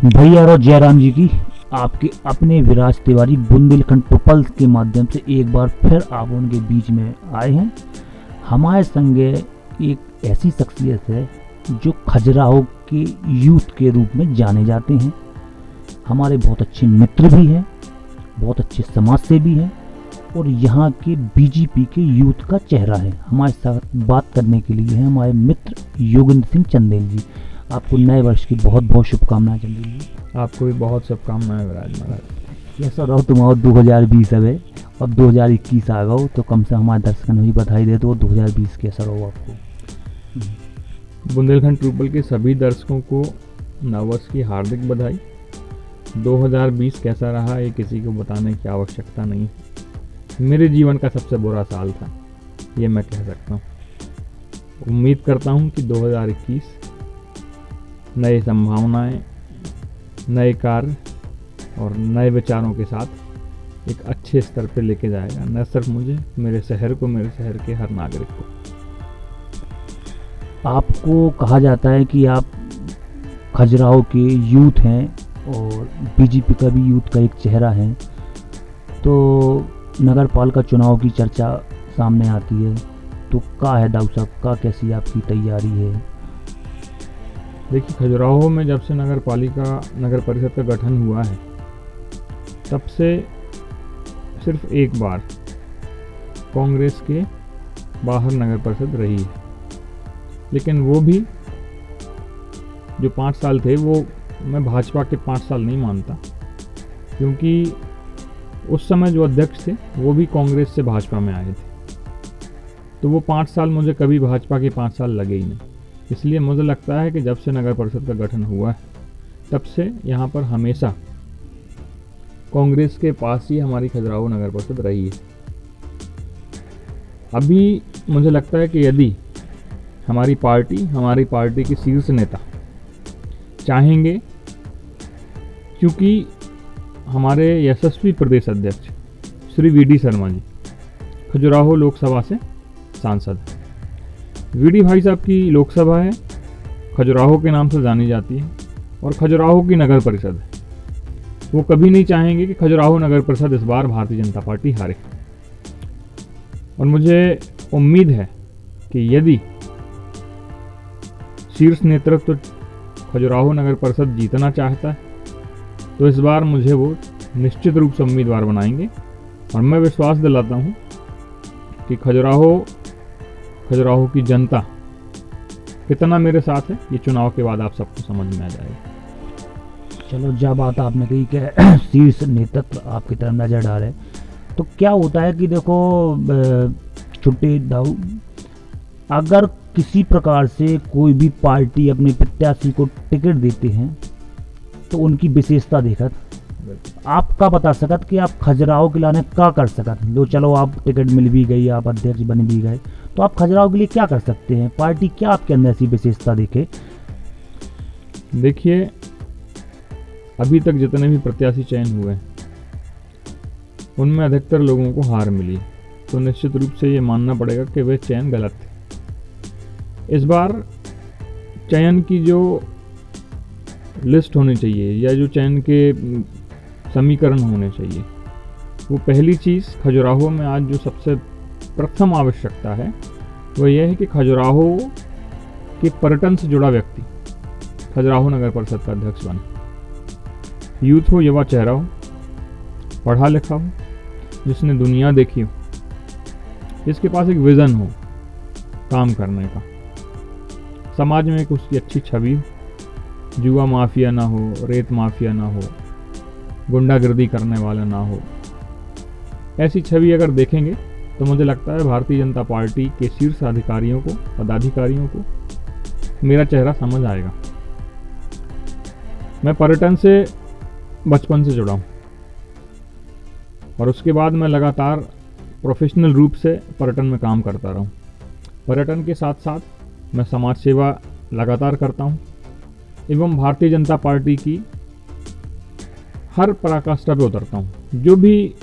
भैया और जयराम जी की आपके अपने विराज तिवारी बुंदेलखंड पीपल्स के माध्यम से एक बार फिर आप उनके बीच में आए हैं। हमारे संगे एक ऐसी शख्सियत है जो खजुराहो के यूथ के रूप में जाने जाते हैं। हमारे बहुत अच्छे मित्र भी हैं, बहुत अच्छे समाज सेवी हैं और यहाँ के बीजेपी के यूथ का चेहरा है। हमारे साथ बात करने के लिए हैं हमारे मित्र योगेंद्र सिंह चंदेल जी। आपको नए वर्ष की बहुत बहुत शुभकामनाएं चंदेल जी। आपको भी बहुत शुभकामनाएं विराज महाराज। कैसा रहो तुम्हारा 2020 है और 2021 आ गओ, तो कम से हमारे दर्शकों ने भी बधाई दे दो। 2020 कैसा रहो आपको? बुंदेलखंड ट्रूपल के सभी दर्शकों को नववर्ष की हार्दिक बधाई। 2020 कैसा रहा ये किसी को बताने की आवश्यकता नहीं। मेरे जीवन का सबसे बुरा साल था, ये मैं कह सकता हूँ। उम्मीद करता हूँ कि 2021 नए संभावनाएं, नए कार्य और नए विचारों के साथ एक अच्छे स्तर पे लेके जाएगा, न सिर्फ मुझे, मेरे शहर को, मेरे शहर के हर नागरिक को। आपको कहा जाता है कि आप खजुराहो के यूथ हैं और बीजेपी का भी यूथ का एक चेहरा है। तो नगर पालिका चुनाव की चर्चा सामने आती है, तो क्या है दाऊ साहब, का कैसी आपकी तैयारी है? देखिए, खजुराहो में जब से नगर परिषद का गठन हुआ है, तब से सिर्फ एक बार कांग्रेस के बाहर नगर परिषद रही है। लेकिन वो भी जो 5 साल थे, वो मैं भाजपा के 5 साल नहीं मानता, क्योंकि उस समय जो अध्यक्ष थे वो भी कांग्रेस से भाजपा में आए थे। तो वो 5 साल मुझे कभी भाजपा के 5 साल लगे ही नहीं। इसलिए मुझे लगता है कि जब से नगर परिषद का गठन हुआ है, तब से यहाँ पर हमेशा कांग्रेस के पास ही हमारी खजुराहो नगर परिषद रही है। अभी मुझे लगता है कि यदि हमारी पार्टी के शीर्ष नेता चाहेंगे, क्योंकि हमारे यशस्वी प्रदेश अध्यक्ष श्री वीडी शर्मा जी खजुराहो लोकसभा से सांसद हैं। वीडी भाई साहब की लोकसभा है, खजुराहो के नाम से जानी जाती है और खजुराहो की नगर परिषद है। वो कभी नहीं चाहेंगे कि खजुराहो नगर परिषद इस बार भारतीय जनता पार्टी हारे। और मुझे उम्मीद है कि यदि शीर्ष नेतृत्व खजुराहो नगर परिषद जीतना चाहता है, तो इस बार मुझे वो निश्चित रूप से उम्मीदवार बनाएंगे। और मैं विश्वास दिलाता हूँ कि खजुराहो की जनता कितना मेरे साथ है, ये चुनाव के बाद आप सबको समझ में आ जाएगा। चलो, जब बात आपने कही कि शीर्ष नेतृत्व आपकी तरफ नजर डाले, तो क्या होता है कि देखो छुट्टी दाऊ, अगर किसी प्रकार से कोई भी पार्टी अपने प्रत्याशी को टिकट देते हैं, तो उनकी विशेषता देखत आप का बता सकत कि आप खजुराहो के लाने क्या कर सकत। लो चलो, आप टिकट मिल भी गई, आप अध्यक्ष बन भी गए, तो आप खजुराहो के लिए क्या कर सकते हैं? पार्टी क्या आपके अंदर ऐसी विशेषता देखे? देखिए, अभी तक जितने भी प्रत्याशी चयन हुए हैं, उनमें अधिकतर लोगों को हार मिली, तो निश्चित रूप से ये मानना पड़ेगा कि वे चयन गलत थे। इस बार चयन की जो लिस्ट होनी चाहिए या जो चयन के समीकरण होने चाहिए, वो पहली चीज़ खजुराहो में आज जो सबसे प्रथम आवश्यकता है, वो यह है कि खजुराहो के पर्यटन से जुड़ा व्यक्ति खजुराहो नगर परिषद का अध्यक्ष बने। यूथ हो, युवा चेहरा हो, पढ़ा लिखा हो, जिसने दुनिया देखी हो, जिसके पास एक विज़न हो काम करने का, समाज में एक उसकी अच्छी छवि हो, जुआ माफिया ना हो, रेत माफिया ना हो, गुंडागर्दी करने वाला ना हो। ऐसी छवि अगर देखेंगे तो मुझे लगता है भारतीय जनता पार्टी के शीर्ष अधिकारियों को, पदाधिकारियों को मेरा चेहरा समझ आएगा। मैं पर्यटन से बचपन से जुड़ा हूँ और उसके बाद मैं लगातार प्रोफेशनल रूप से पर्यटन में काम करता रहा हूँ। पर्यटन के साथ साथ मैं समाज सेवा लगातार करता हूँ एवं भारतीय जनता पार्टी की हर पराकाष्ठा पे उतरता हूँ। जो भी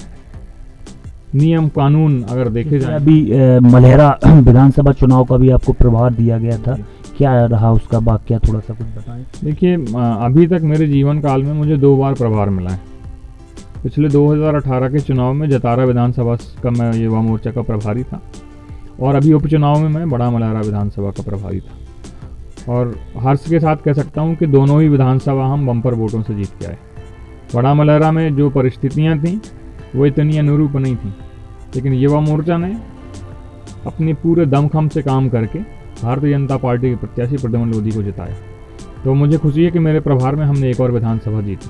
नियम कानून अगर देखे जाए, अभी मलेहरा विधानसभा चुनाव का भी आपको प्रभार दिया गया था, क्या रहा उसका वाकया, थोड़ा सा कुछ बताएं। देखिए, अभी तक मेरे जीवन काल में मुझे 2 बार प्रभार मिला है। पिछले 2018 के चुनाव में जतारा विधानसभा का मैं युवा मोर्चा का प्रभारी था, और अभी उपचुनाव में मैं बड़ा मलहरा विधानसभा का प्रभारी था। और हर्ष के साथ कह सकता हूँ कि दोनों ही विधानसभा हम बम्पर वोटों से जीत के आए। बड़ा मलहरा में जो परिस्थितियाँ थीं वो इतनी अनुरूप नहीं थीं, लेकिन युवा मोर्चा ने अपने पूरे दमखम से काम करके भारतीय जनता पार्टी के प्रत्याशी प्रद्युम्न लोधी को जिताया। तो मुझे खुशी है कि मेरे प्रभार में हमने एक और विधानसभा जीती।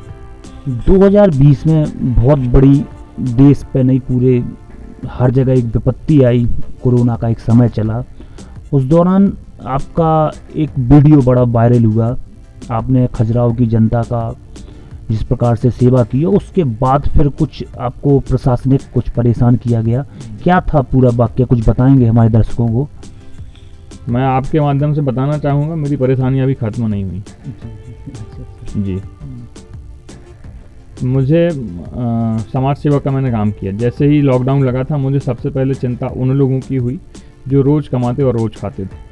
2020 में बहुत बड़ी देश पे नहीं, पूरे हर जगह एक विपत्ति आई, कोरोना का एक समय चला। उस दौरान आपका एक वीडियो बड़ा वायरल हुआ, आपने खजुराहो की जनता का जिस प्रकार से सेवा की, उसके बाद फिर कुछ आपको प्रशासनिक कुछ परेशान किया गया, क्या था पूरा वाक्य, कुछ बताएंगे हमारे दर्शकों को। मैं आपके माध्यम से बताना चाहूँगा, मेरी परेशानियाँ अभी खत्म नहीं हुई जी। मुझे समाज सेवा का मैंने काम किया। जैसे ही लॉकडाउन लगा था, मुझे सबसे पहले चिंता उन लोगों की हुई जो रोज़ कमाते और रोज़ खाते थे।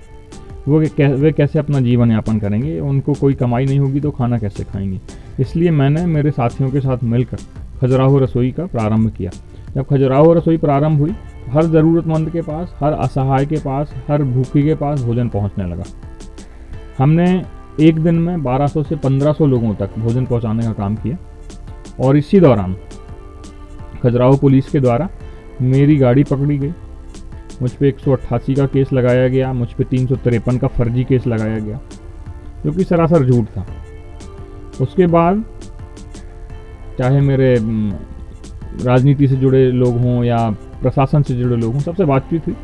वे कैसे अपना जीवन यापन करेंगे, उनको कोई कमाई नहीं होगी तो खाना कैसे खाएंगे। इसलिए मैंने मेरे साथियों के साथ मिलकर खजुराहो रसोई का प्रारंभ किया। जब खजुराहो रसोई प्रारंभ हुई, हर ज़रूरतमंद के पास, हर असहाय के पास, हर भूखे के पास भोजन पहुंचने लगा। हमने एक दिन में 1200 से 1500 लोगों तक भोजन पहुंचाने का काम किया। और इसी दौरान खजुराहो पुलिस के द्वारा मेरी गाड़ी पकड़ी गई, मुझ पे 188 का केस लगाया गया, मुझ पे 353 का फर्जी केस लगाया गया, जो कि सरासर झूठ था। उसके बाद चाहे मेरे राजनीति से जुड़े लोग हों या प्रशासन से जुड़े लोग हों, सबसे बातचीत हुई।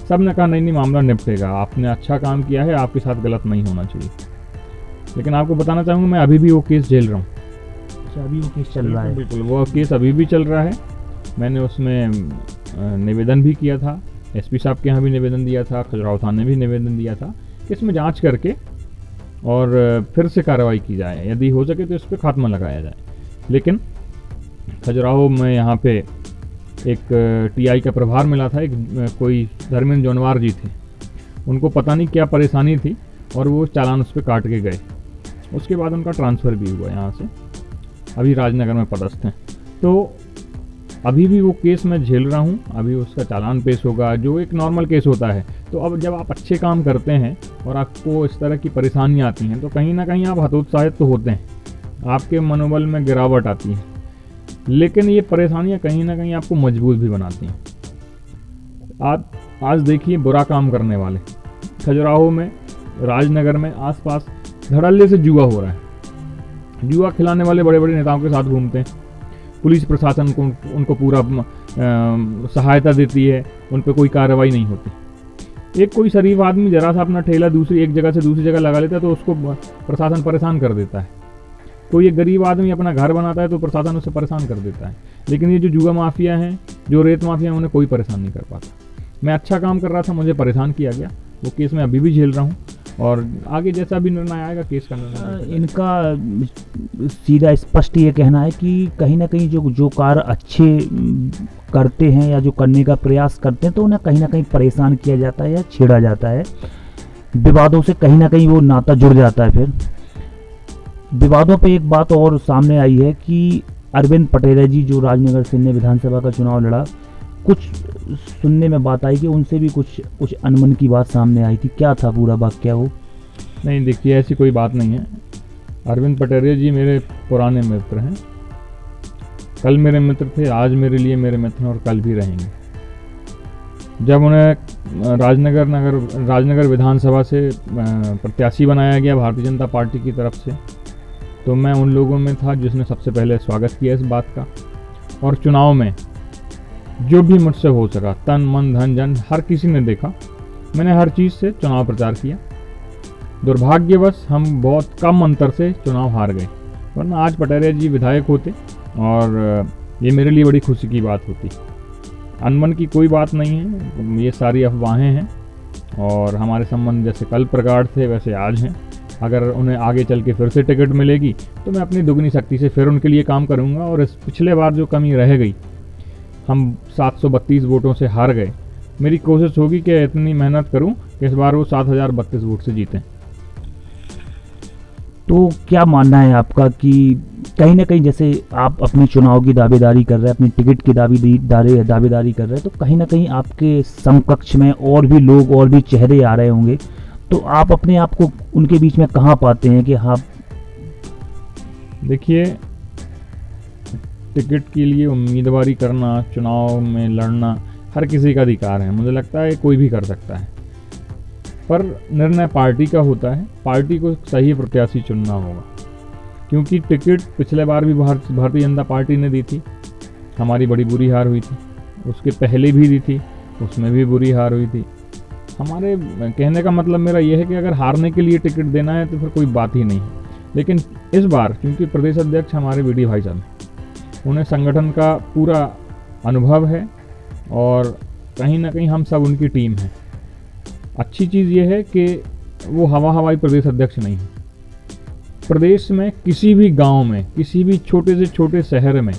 सब ने कहा नहीं मामला निपटेगा, आपने अच्छा काम किया है, आपके साथ गलत नहीं होना चाहिए। लेकिन आपको बताना चाहूँगा, मैं अभी भी वो केस झेल रहा हूँ। अभी वो केस चल रहा है? बिल्कुल, वो केस अभी भी चल रहा है। मैंने उसमें निवेदन भी किया था, एसपी साहब के यहाँ भी निवेदन दिया था, खजुराहो थाने भी निवेदन दिया था कि इसमें जांच करके और फिर से कार्रवाई की जाए, यदि हो सके तो इस पर खात्मा लगाया जाए। लेकिन खजुराहो में यहाँ पे एक टीआई का प्रभार मिला था, एक कोई धर्मेंद्र जोनवार जी थे, उनको पता नहीं क्या परेशानी थी और वो चालान उस पर काट के गए। उसके बाद उनका ट्रांसफ़र भी हुआ यहाँ से, अभी राजनगर में पदस्थ हैं। तो अभी भी वो केस मैं झेल रहा हूँ, अभी उसका चालान पेश होगा, जो एक नॉर्मल केस होता है। तो अब जब आप अच्छे काम करते हैं और आपको इस तरह की परेशानियाँ आती हैं, तो कहीं ना कहीं आप हतोत्साहित तो होते हैं, आपके मनोबल में गिरावट आती है। लेकिन ये परेशानियाँ कहीं ना कहीं आपको मजबूत भी बनाती हैं। आज देखिए, बुरा काम करने वाले खजुराहो में, राजनगर में, आसपास धड़ल्ले से जुआ हो रहा है। जुआ खिलाने वाले बड़े बड़े नेताओं के साथ घूमते हैं, पुलिस प्रशासन को उनको पूरा सहायता देती है, उन पर कोई कार्रवाई नहीं होती। एक कोई शरीफ आदमी जरा सा अपना ठेला एक जगह से दूसरी जगह लगा लेता है तो उसको प्रशासन परेशान कर देता है। कोई एक गरीब आदमी अपना घर बनाता है तो प्रशासन उसे परेशान कर देता है। लेकिन ये जो जुआ माफिया हैं, जो रेत माफिया हैं, उन्हें कोई परेशान नहीं कर पाता। मैं अच्छा काम कर रहा था, मुझे परेशान किया गया, वो केस मैं अभी भी झेल रहा हूँ और आगे जैसा भी निर्णय आएगा केस का निर्णय। इनका सीधा स्पष्ट ये कहना है कि कहीं ना कहीं जो कार्य अच्छे करते हैं या जो करने का प्रयास करते हैं तो उन्हें कहीं ना कहीं परेशान किया जाता है या छेड़ा जाता है, विवादों से कहीं ना कहीं वो नाता जुड़ जाता है। फिर विवादों पे एक बात और सामने आई है कि अरविंद पटेल जी, जो राजनगर से ने विधानसभा का चुनाव लड़ा, कुछ सुनने में बात आई कि उनसे भी कुछ अनमन की बात सामने आई थी, क्या था पूरा वाक्य वो? नहीं, देखिए, ऐसी कोई बात नहीं है। अरविंद पटेल जी मेरे पुराने मित्र हैं, कल मेरे मित्र थे, आज मेरे लिए मेरे मित्र हैं और कल भी रहेंगे। जब उन्हें राजनगर विधानसभा से प्रत्याशी बनाया गया भारतीय जनता पार्टी की तरफ से, तो मैं उन लोगों में था जिसने सबसे पहले स्वागत किया इस बात का। और चुनाव में जो भी मुझसे हो सका, तन मन धन जन हर किसी ने देखा, मैंने हर चीज़ से चुनाव प्रचार किया। दुर्भाग्यवश हम बहुत कम अंतर से चुनाव हार गए, वरना आज पटेल जी विधायक होते और ये मेरे लिए बड़ी खुशी की बात होती। अनमन की कोई बात नहीं है, ये सारी अफवाहें हैं और हमारे संबंध जैसे कल प्रगाढ़ थे वैसे आज हैं। अगर उन्हें आगे चल के फिर से टिकट मिलेगी तो मैं अपनी दुगनी शक्ति से फिर उनके लिए काम करूंगा। और इस पिछले बार जो कमी रह गई, हम 732 वोटों से हार गए, मेरी कोशिश होगी कि इतनी मेहनत करूं कि इस बार वो 7032 वोट से जीतें। तो क्या मानना है आपका कि कहीं ना कहीं जैसे आप अपनी चुनाव की दावेदारी कर रहे हैं, अपनी टिकट की दावेदारी कर रहे हैं, तो कहीं ना कहीं आपके समकक्ष में और भी लोग और भी चेहरे आ रहे होंगे, तो आप अपने आप को उनके बीच में कहाँ पाते हैं कि हाँ? देखिए, टिकट के लिए उम्मीदवारी करना, चुनाव में लड़ना हर किसी का अधिकार है। मुझे लगता है कोई भी कर सकता है, पर निर्णय पार्टी का होता है। पार्टी को सही प्रत्याशी चुनना होगा, क्योंकि टिकट पिछले बार भी भारतीय जनता पार्टी ने दी थी, हमारी बड़ी बुरी हार हुई थी। उसके पहले भी दी थी, उसमें भी बुरी हार हुई थी। हमारे कहने का मतलब मेरा यह है कि अगर हारने के लिए टिकट देना है तो फिर कोई बात ही नहीं है। लेकिन इस बार क्योंकि प्रदेश अध्यक्ष हमारे बीडी भाई साहब, उन्हें संगठन का पूरा अनुभव है और कहीं ना कहीं हम सब उनकी टीम है। अच्छी चीज़ ये है कि वो हवाई प्रदेश अध्यक्ष नहीं है। प्रदेश में किसी भी गांव में, किसी भी छोटे से छोटे शहर में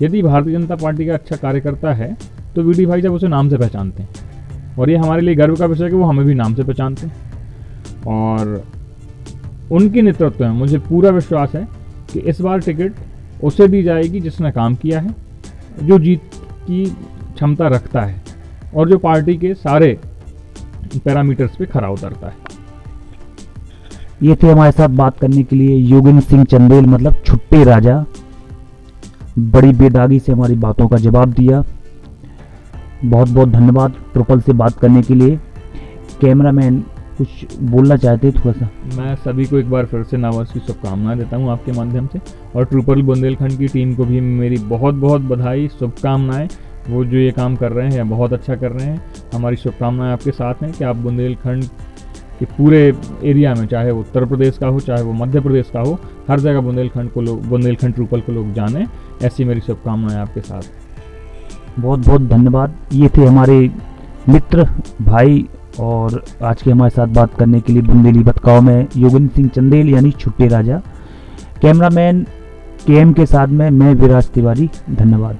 यदि भारतीय जनता पार्टी का अच्छा कार्यकर्ता है तो बीडी भाई साहब उसे नाम से पहचानते हैं, और ये हमारे लिए गर्व का विषय है कि वो हमें भी नाम से पहचानते हैं। और उनके नेतृत्व में मुझे पूरा विश्वास है कि इस बार टिकट उसे दी जाएगी जिसने काम किया है, जो जीत की क्षमता रखता है और जो पार्टी के सारे पैरामीटर्स पे खरा उतरता है। ये थे हमारे साथ बात करने के लिए योगेंद्र सिंह चंदेल, मतलब छुट्टे राजा। बड़ी बेदागी से हमारी बातों का जवाब दिया। बहुत बहुत धन्यवाद ट्रिपल से बात करने के लिए। कैमरामैन कुछ बोलना चाहते हैं थोड़ा सा? मैं सभी को एक बार फिर से नववर्ष की शुभकामनाएं देता हूं आपके माध्यम से, और ट्रिपल बुंदेलखंड की टीम को भी मेरी बहुत बहुत बधाई, शुभकामनाएं। वो जो ये काम कर रहे हैं बहुत अच्छा कर रहे हैं। हमारी शुभकामनाएं आपके साथ हैं कि आप बुंदेलखंड के पूरे एरिया में, चाहे वो उत्तर प्रदेश का हो चाहे वो मध्य प्रदेश का हो, हर जगह बुंदेलखंड ट्रिपल को लोग जाने। ऐसी मेरी शुभकामनाएं आपके साथ। बहुत बहुत धन्यवाद। ये थे हमारे मित्र भाई, और आज के हमारे साथ बात करने के लिए बुंदेली भटकाव में योगेंद्र सिंह चंदेल यानी छुट्टे राजा। कैमरामैन केएम के साथ में मैं विराज तिवारी। धन्यवाद।